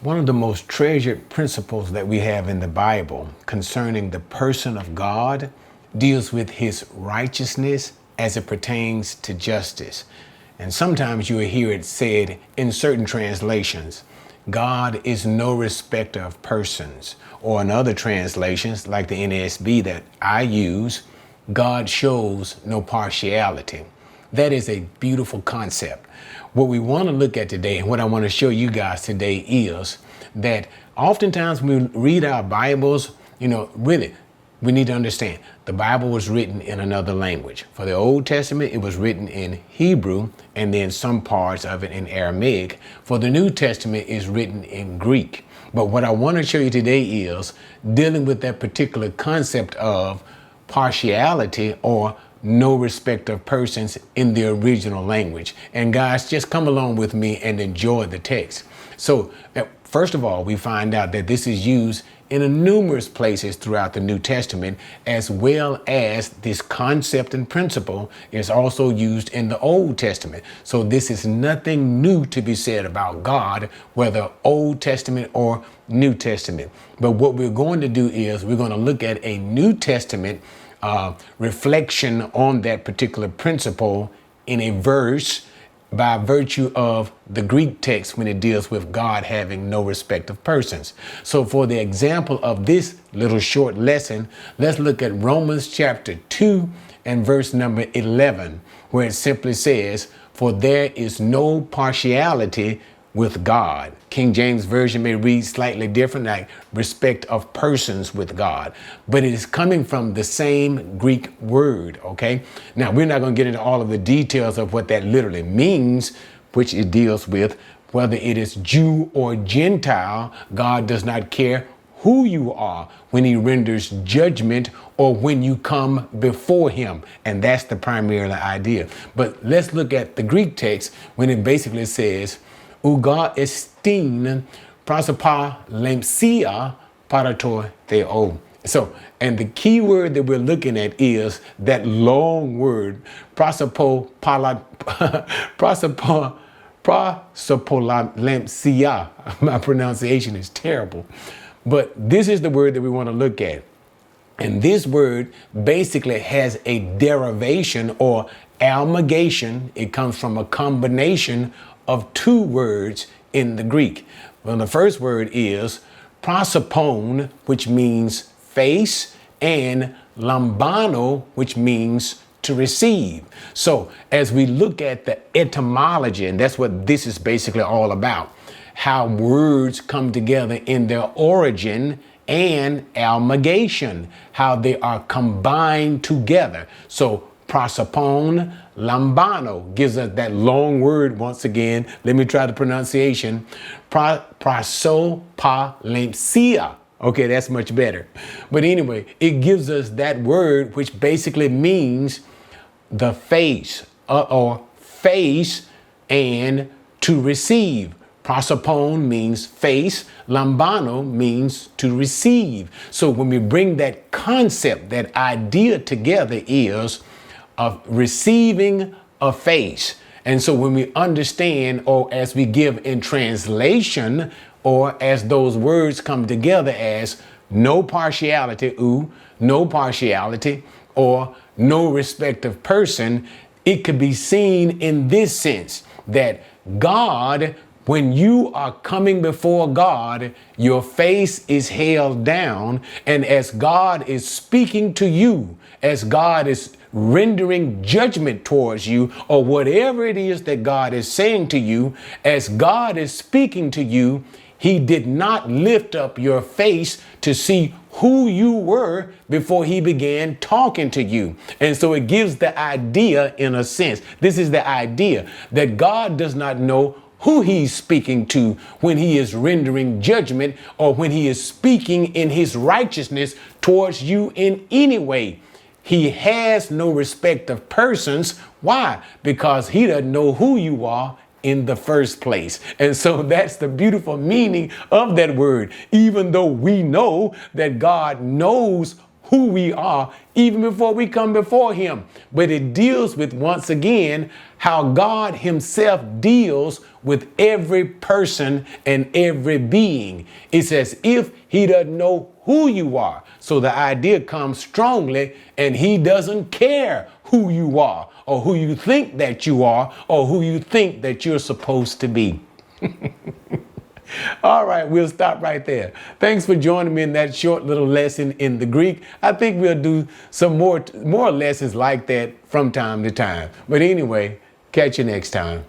One of the most treasured principles that we have in the Bible concerning the person of God deals with his righteousness as it pertains to justice. And sometimes you will hear it said in certain translations, God is no respecter of persons. Or in other translations, like the NASB that I use, God shows no partiality. That is a beautiful concept. What we want to look at today, and what I want to show you guys today, is that oftentimes when we read our Bibles, really, we need to understand the Bible was written in another language. For the Old Testament, it was written in Hebrew, and then some parts of it in Aramaic. For the New Testament, it's written in Greek. But what I want to show you today is dealing with that particular concept of partiality or no respect of persons in the original language. And guys, just come along with me and enjoy the text. So first of all, we find out that this is used in numerous places throughout the New Testament, as well as this concept and principle is also used in the Old Testament. So this is nothing new to be said about God, whether Old Testament or New Testament. But what we're going to do is we're going to look at a New Testament reflection on that particular principle in a verse by virtue of the Greek text when it deals with God having no respect of persons. So for the example of this little short lesson, let's look at Romans chapter 2 and verse number 11, where it simply says, "For there is no partiality with God." King James Version may read slightly different, like respect of persons with God, but it is coming from the same Greek word, okay? Now, we're not going to get into all of the details of what that literally means, which it deals with whether it is Jew or Gentile. God does not care who you are when he renders judgment or when you come before him. And that's the primary idea. But let's look at the Greek text when it basically says, "Uga estin prosopalempsia parator theo." So, and the key word that we're looking at is that long word, prosopalempsia. My pronunciation is terrible. But this is the word that we want to look at. And this word basically has a derivation or amalgamation. It comes from a combination of two words in the Greek. Well, the first word is prosopon, which means face, and lambano, which means to receive. So as we look at the etymology, and that's what this is basically all about, how words come together in their origin and amalgamation, how they are combined together. So prosopon, lambano gives us that long word once again. Let me try the pronunciation. Prosopalempsia. Okay, that's much better. But anyway, it gives us that word which basically means the face or face and to receive. Prosopon means face, lambano means to receive. So when we bring that concept, that idea together is of receiving a face. And so when we understand, or as we give in translation, or as those words come together as no partiality, no partiality, or no respect of person, it could be seen in this sense that God, when you are coming before God, your face is held down, and as God is speaking to you, as God is rendering judgment towards you, or whatever it is that God is saying to you, as God is speaking to you, he did not lift up your face to see who you were before he began talking to you. And so it gives the idea, in a sense, this is the idea that God does not know who he's speaking to when he is rendering judgment or when he is speaking in his righteousness towards you in any way. He has no respect of persons. Why? Because he doesn't know who you are in the first place. And so that's the beautiful meaning of that word. Even though we know that God knows who we are even before we come before him. But it deals with, once again, how God himself deals with every person and every being. It's as if he doesn't know who you are. So the idea comes strongly, and he doesn't care who you are or who you think that you are or who you think that you're supposed to be. All right, we'll stop right there. Thanks for joining me in that short little lesson in the Greek. I think we'll do some more lessons like that from time to time. But anyway, catch you next time.